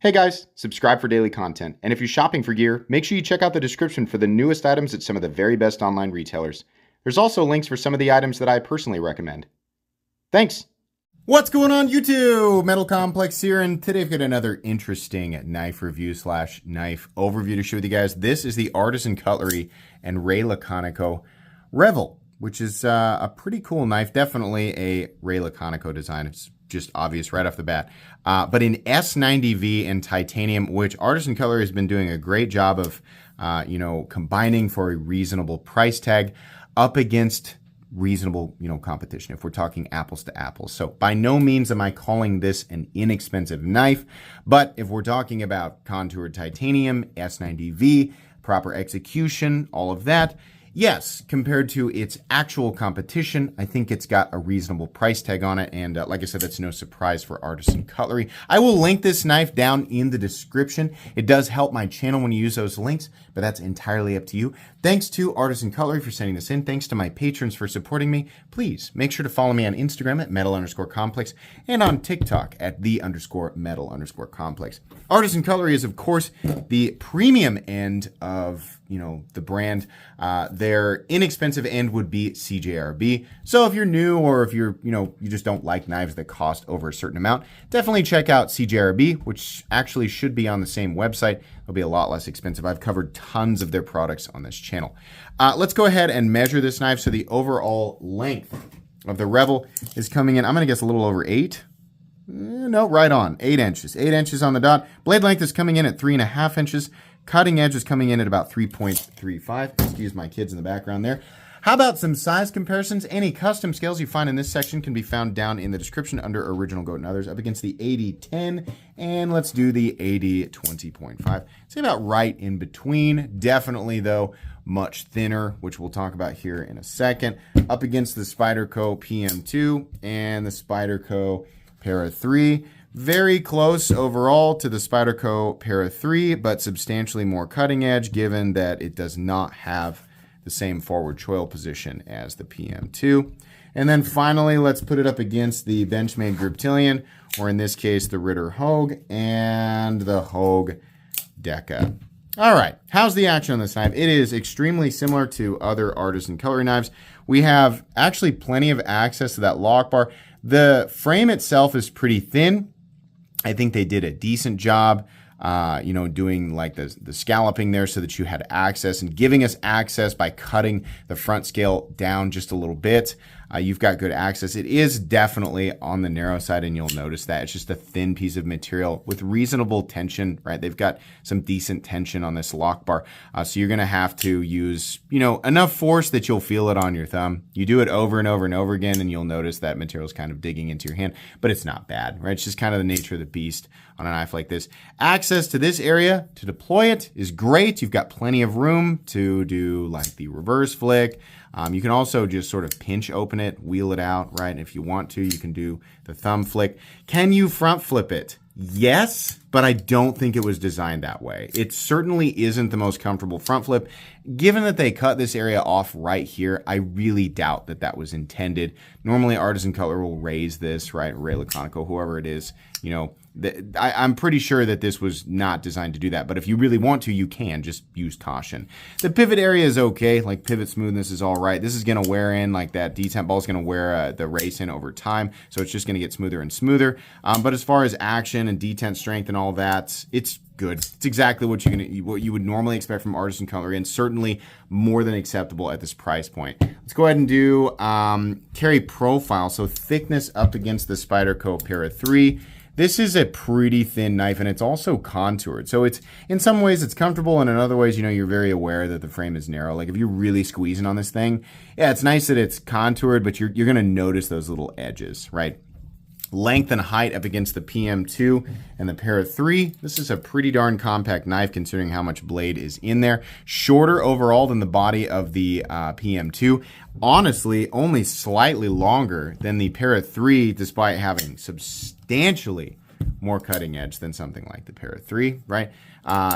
Hey guys, subscribe for daily content. And if you're shopping for gear, make sure you check out the description for the newest items at some of the very best online retailers. There's also links for some of the items that I personally recommend. Thanks! What's going on YouTube? Metal Complex here, and today I've got another interesting knife review slash knife overview to share with you guys. This is the Artisan Cutlery and Ray Laconico Revel, which is a pretty cool knife. Definitely a Ray Laconico design. It's just obvious right off the bat. But in S90V and titanium, which Artisan Cutlery has been doing a great job of, combining for a reasonable price tag up against reasonable, competition, if we're talking apples to apples. So by no means am I calling this an inexpensive knife, but if we're talking about contoured titanium, S90V, proper execution, all of that, yes, compared to its actual competition, I think it's got a reasonable price tag on it. And like I said, that's no surprise for Artisan Cutlery. I will link this knife down in the description. It does help my channel when you use those links, but that's entirely up to you. Thanks to Artisan Cutlery for sending this in. Thanks to my patrons for supporting me. Please make sure to follow me on Instagram at metal_complex and on TikTok at _metal_complex. Artisan Cutlery is, of course, the premium end of the brand. Their inexpensive end would be CJRB. So if you're new or if you're, you just don't like knives that cost over a certain amount, definitely check out CJRB, which actually should be on the same website. It'll be a lot less expensive. I've covered tons of their products on this channel. Let's go ahead and measure this knife. So the overall length of the Revel is coming in, I'm going to guess a little over 8. No, right on. 8 inches. 8 inches on the dot. Blade length is coming in at 3.5 inches. Cutting edge is coming in at about 3.35. Excuse my kids in the background there. How about some size comparisons? Any custom scales you find in this section can be found down in the description under Original Goat and Others, up against the 80-10. And let's do the 80-20.5. Say about right in between. Definitely, though, much thinner, which we'll talk about here in a second. Up against the Spyderco PM2 and the Spyderco Para 3. Very close overall to the Spyderco Para 3, but substantially more cutting edge, given that it does not have the same forward choil position as the PM2. And then finally, let's put it up against the Benchmade Griptilian, or in this case, the Ritter Hogue and the Hogue Deca. All right, how's the action on this knife? It is extremely similar to other Artisan Cutlery knives. We have actually plenty of access to that lock bar. The frame itself is pretty thin. I think they did a decent job, doing like the scalloping there so that you had access and giving us access by cutting the front scale down just a little bit. You've got good access. It is definitely on the narrow side, and you'll notice that. It's just a thin piece of material with reasonable tension, right? They've got some decent tension on this lock bar. So you're going to have to use, enough force that you'll feel it on your thumb. You do it over and over and over again, and you'll notice that material's kind of digging into your hand, but it's not bad, right? It's just kind of the nature of the beast on a knife like this. Access to this area to deploy it is great. You've got plenty of room to do like the reverse flick. You can also just sort of pinch open it, wheel it out, right? And if you want to, you can do the thumb flick. Can you front flip it? Yes, but I don't think it was designed that way. It certainly isn't the most comfortable front flip. Given that they cut this area off right here, I really doubt that that was intended. Normally, Artisan Cutlery will raise this, right? Ray Laconico, whoever it is, I'm pretty sure that this was not designed to do that. But if you really want to, you can. Just use caution. The pivot area is okay. Like pivot smoothness is all right. This is going to wear in, like that detent ball is going to wear the race in over time. So it's just going to get smoother and smoother. But as far as action and detent strength and all that, it's good. It's exactly what you would normally expect from Artisan Cutlery, and certainly more than acceptable at this price point. Let's go ahead and do carry profile. So thickness up against the Spyderco Para 3. This is a pretty thin knife, and it's also contoured. So it's, in some ways, it's comfortable, and in other ways, you're very aware that the frame is narrow. Like if you're really squeezing on this thing, yeah, it's nice that it's contoured, but you're going to notice those little edges, right? Length and height up against the PM2 and the Para 3. This is a pretty darn compact knife considering how much blade is in there. Shorter overall than the body of the PM2. Honestly, only slightly longer than the Para 3, despite having substantially more cutting edge than something like the Para 3, right?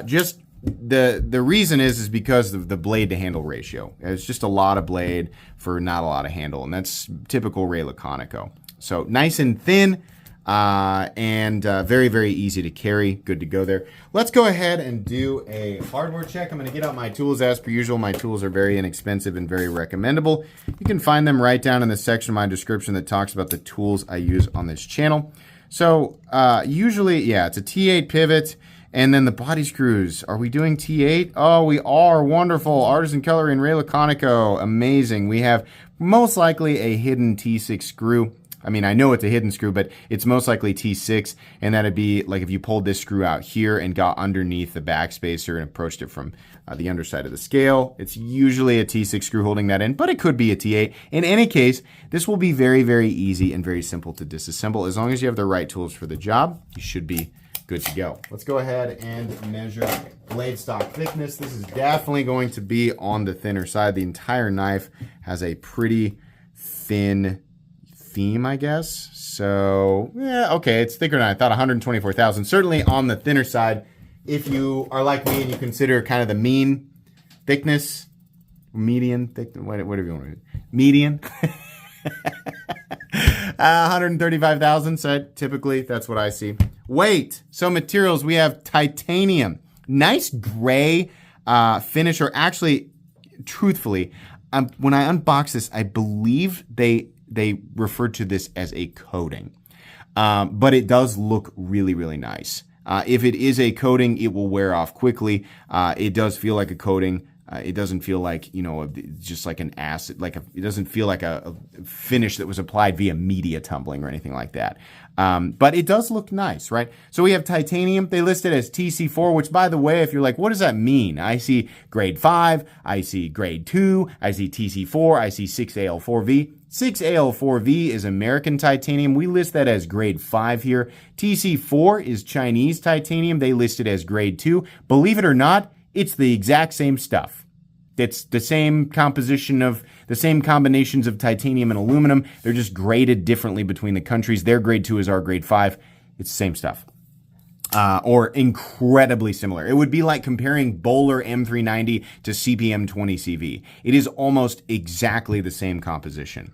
Just the reason is because of the blade to handle ratio. It's just a lot of blade for not a lot of handle, and that's typical Ray Laconico. So nice and thin. and very, very easy to carry. Good to go there. Let's go ahead and do a hardware check. I'm going to get out my tools as per usual. My tools are very inexpensive and very recommendable. You can find them right down in the section of my description that talks about the tools I use on this channel. So usually, yeah, it's a T8 pivot. And then the body screws. Are we doing T8? Oh, we are. Wonderful. Artisan Cutlery and Ray Laconico. Amazing. We have most likely a hidden T6 screw. I mean, I know it's a hidden screw, but it's most likely T6. And that'd be like if you pulled this screw out here and got underneath the backspacer and approached it from the underside of the scale. It's usually a T6 screw holding that in, but it could be a T8. In any case, this will be very, very easy and very simple to disassemble. As long as you have the right tools for the job, you should be good to go. Let's go ahead and measure blade stock thickness. This is definitely going to be on the thinner side. The entire knife has a pretty thin theme, I guess. So, yeah, okay, it's thicker than I thought, 124 thousandths. Certainly on the thinner side. If you are like me and you consider kind of the mean thickness, median thickness, whatever you want to do, median. 135 thousandths, typically, that's what I see. Weight. So materials, we have titanium. Nice gray finish, or actually, truthfully, when I unbox this, I believe they referred to this as a coating. But it does look really, really nice. If it is a coating, it will wear off quickly. It does feel like a coating. It doesn't feel like, just like an acid, it doesn't feel like a finish that was applied via media tumbling or anything like that. But it does look nice, right? So we have titanium. They list it as TC4, which, by the way, if you're like, what does that mean? I see grade 5, I see grade 2, I see TC4, I see 6AL4V. 6AL4V is American titanium. We list that as grade 5 here. TC4 is Chinese titanium. They list it as grade 2. Believe it or not, it's the exact same stuff. It's the same composition of the same combinations of titanium and aluminum. They're just graded differently between the countries. Their grade 2 is our grade 5. It's the same stuff. Or incredibly similar. It would be like comparing Bowler M390 to CPM 20CV. It is almost exactly the same composition.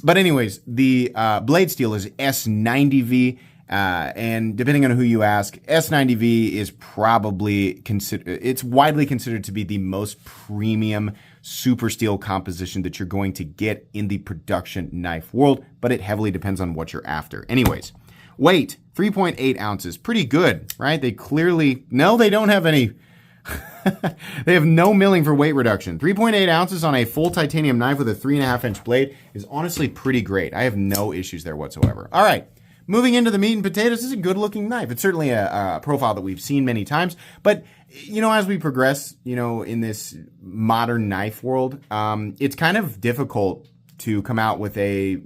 But anyways, the blade steel is S90V. And depending on who you ask, S90V is probably it's widely considered to be the most premium super steel composition that you're going to get in the production knife world, but it heavily depends on what you're after. Anyways, weight, 3.8 ounces. Pretty good, right? They clearly, no, they don't have any, they have no milling for weight reduction. 3.8 ounces on a full titanium knife with a 3.5-inch blade is honestly pretty great. I have no issues there whatsoever. All right. Moving into the meat and potatoes, this is a good-looking knife. It's certainly a profile that we've seen many times. But, as we progress, in this modern knife world, it's kind of difficult to come out with a,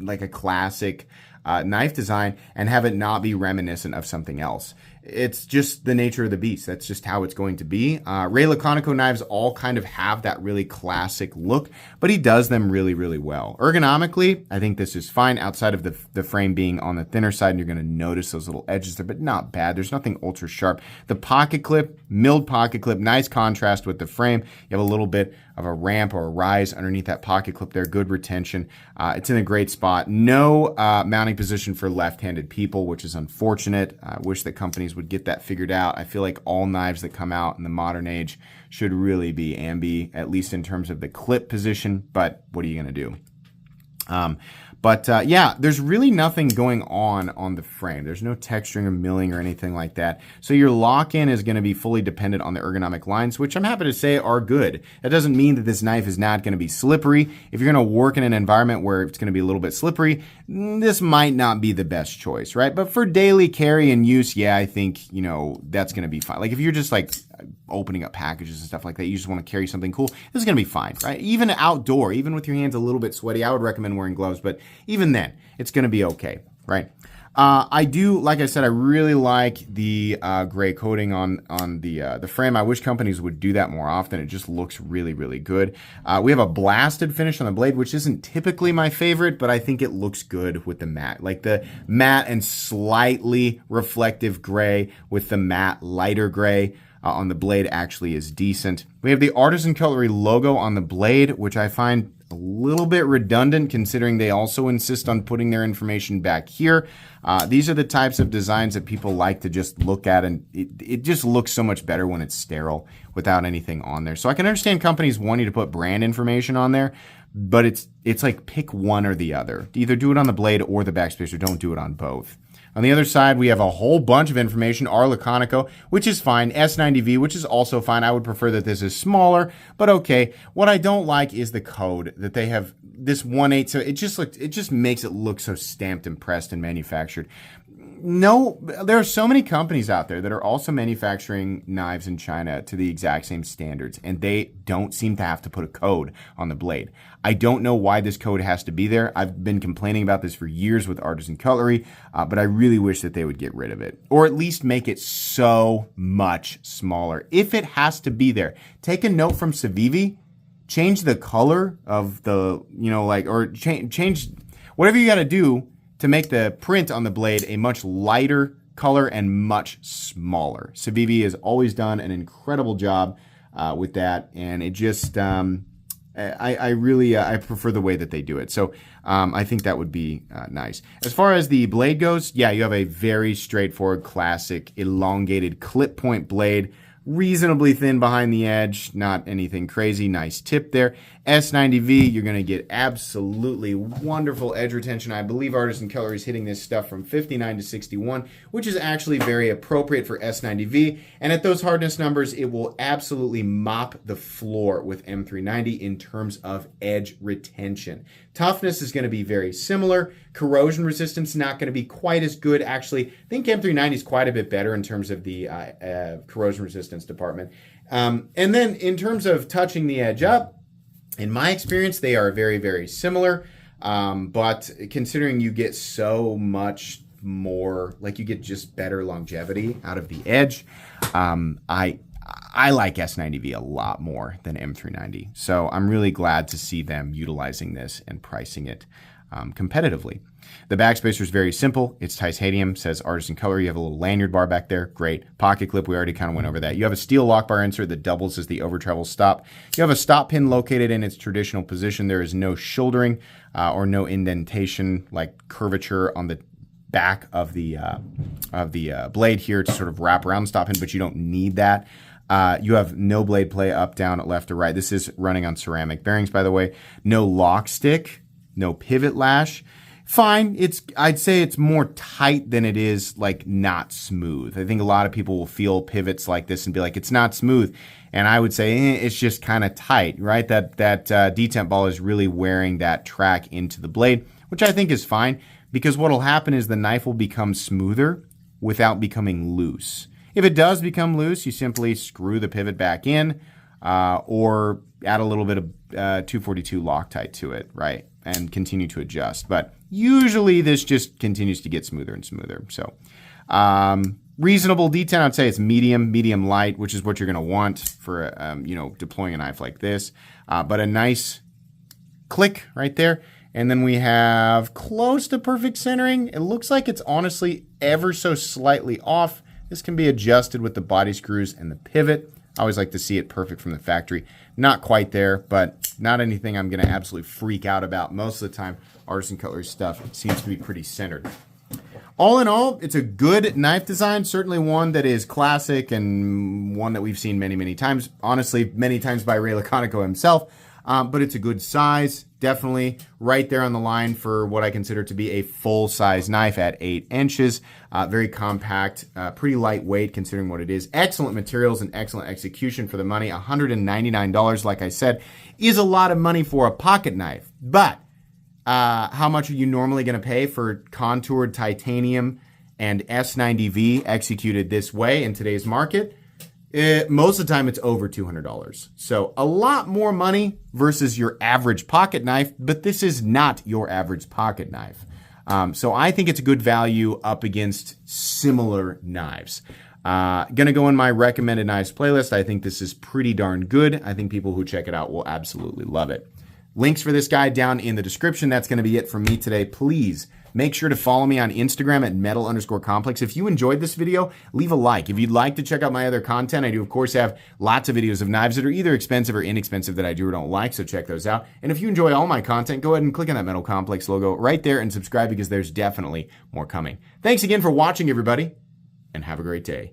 like a classic knife design and have it not be reminiscent of something else. It's just the nature of the beast. That's just how it's going to be. Ray Laconico knives all kind of have that really classic look, but he does them really, really well. Ergonomically, I think this is fine outside of the frame being on the thinner side, and you're going to notice those little edges there, but not bad. There's nothing ultra sharp. The pocket clip, milled pocket clip, nice contrast with the frame. You have a little bit of a ramp or a rise underneath that pocket clip there. Good retention. It's in a great spot. No mounting position for left-handed people, which is unfortunate. I wish that companies would get that figured out. I feel like all knives that come out in the modern age should really be ambi, at least in terms of the clip position, but what are you going to do? Yeah, there's really nothing going on the frame. There's no texturing or milling or anything like that. So your lock-in is going to be fully dependent on the ergonomic lines, which I'm happy to say are good. That doesn't mean that this knife is not going to be slippery. If you're going to work in an environment where it's going to be a little bit slippery, this might not be the best choice, right? But for daily carry and use, yeah, I think, that's going to be fine. Like if you're just like opening up packages and stuff like that, you just want to carry something cool, this is going to be fine, right? Even outdoor, even with your hands a little bit sweaty, I would recommend wearing gloves, but even then, it's going to be okay, right? I do, like I said, I really like the gray coating on the frame. I wish companies would do that more often. It just looks really, really good. We have a blasted finish on the blade, which isn't typically my favorite, but I think it looks good with the matte. Like the matte and slightly reflective gray with the matte lighter gray on the blade actually is decent. We have the Artisan Cutlery logo on the blade, which I find a little bit redundant considering they also insist on putting their information back here. These are the types of designs that people like to just look at, and it just looks so much better when it's sterile without anything on there. So I can understand companies wanting to put brand information on there, but it's like pick one or the other. Either do it on the blade or the backspacer. Don't do it on both. On the other side, we have a whole bunch of information, R. Laconico, which is fine, S90V, which is also fine. I would prefer that this is smaller, but okay. What I don't like is the code that they have, this 1/8, so it just makes it look so stamped and pressed and manufactured. No, there are so many companies out there that are also manufacturing knives in China to the exact same standards, and they don't seem to have to put a code on the blade. I don't know why this code has to be there. I've been complaining about this for years with Artisan Cutlery, but I really wish that they would get rid of it, or at least make it so much smaller. If it has to be there, take a note from Civivi, change the color of the, or change whatever you got to do to make the print on the blade a much lighter color and much smaller. Civivi has always done an incredible job with that, and it just, I really prefer the way that they do it. So I think that would be nice. As far as the blade goes, yeah, you have a very straightforward, classic, elongated clip point blade, reasonably thin behind the edge, not anything crazy. Nice tip there. S90V, you're going to get absolutely wonderful edge retention. I believe Artisan Cutlery is hitting this stuff from 59 to 61, which is actually very appropriate for S90V. And at those hardness numbers, it will absolutely mop the floor with M390 in terms of edge retention. Toughness is going to be very similar. Corrosion resistance not going to be quite as good. Actually, I think M390 is quite a bit better in terms of the corrosion resistance department. And then in terms of touching the edge up, in my experience, they are very, very similar. But considering you get so much more, like you get just better longevity out of the edge, I like S90V a lot more than M390. So I'm really glad to see them utilizing this and pricing it competitively. The backspacer is very simple. It's titanium, says Artisan Cutlery. You have a little lanyard bar back there. Great. Pocket clip, we already kind of went over that. You have a steel lock bar insert that doubles as the over travel stop. You have a stop pin located in its traditional position. There is no shouldering or no indentation, like curvature on the back of the blade here to sort of wrap around the stop pin, but you don't need that. You have no blade play up, down, left, or right. This is running on ceramic bearings, by the way. No lock stick, no pivot lash. Fine. I'd say it's more tight than it is like not smooth. I think a lot of people will feel pivots like this and be like, it's not smooth. And I would say it's just kind of tight, right? That detent ball is really wearing that track into the blade, which I think is fine, because what will happen is the knife will become smoother without becoming loose. If it does become loose, you simply screw the pivot back in or add a little bit of 242 Loctite to it, right? And continue to adjust. But usually this just continues to get smoother and smoother. So reasonable detent, I'd say it's medium light, which is what you're going to want for deploying a knife like this. But a nice click right there. And then we have close to perfect centering. It looks like it's honestly ever so slightly off. This can be adjusted with the body screws and the pivot. I always like to see it perfect from the factory. Not quite there, but not anything I'm going to absolutely freak out about. Most of the time, Artisan Cutlery stuff seems to be pretty centered. All in all, it's a good knife design. Certainly one that is classic and one that we've seen many, many times. Honestly, many times by Ray Laconico himself. But it's a good size. Definitely right there on the line for what I consider to be a full-size knife at 8 inches. Very compact, pretty lightweight considering what it is. Excellent materials and excellent execution for the money. $199, like I said, is a lot of money for a pocket knife. But how much are you normally going to pay for contoured titanium and S90V executed this way in today's market? Most of the time it's over $200. So a lot more money versus your average pocket knife, but this is not your average pocket knife. So I think it's a good value up against similar knives. Gonna go in my recommended knives playlist. I think this is pretty darn good. I think people who check it out will absolutely love it. Links for this guy down in the description. That's going to be it from me today. Please Make sure to follow me on Instagram at metal_complex. If you enjoyed this video, leave a like. If you'd like to check out my other content, I do, of course, have lots of videos of knives that are either expensive or inexpensive that I do or don't like, so check those out. And if you enjoy all my content, go ahead and click on that Metal Complex logo right there and subscribe because there's definitely more coming. Thanks again for watching, everybody, and have a great day.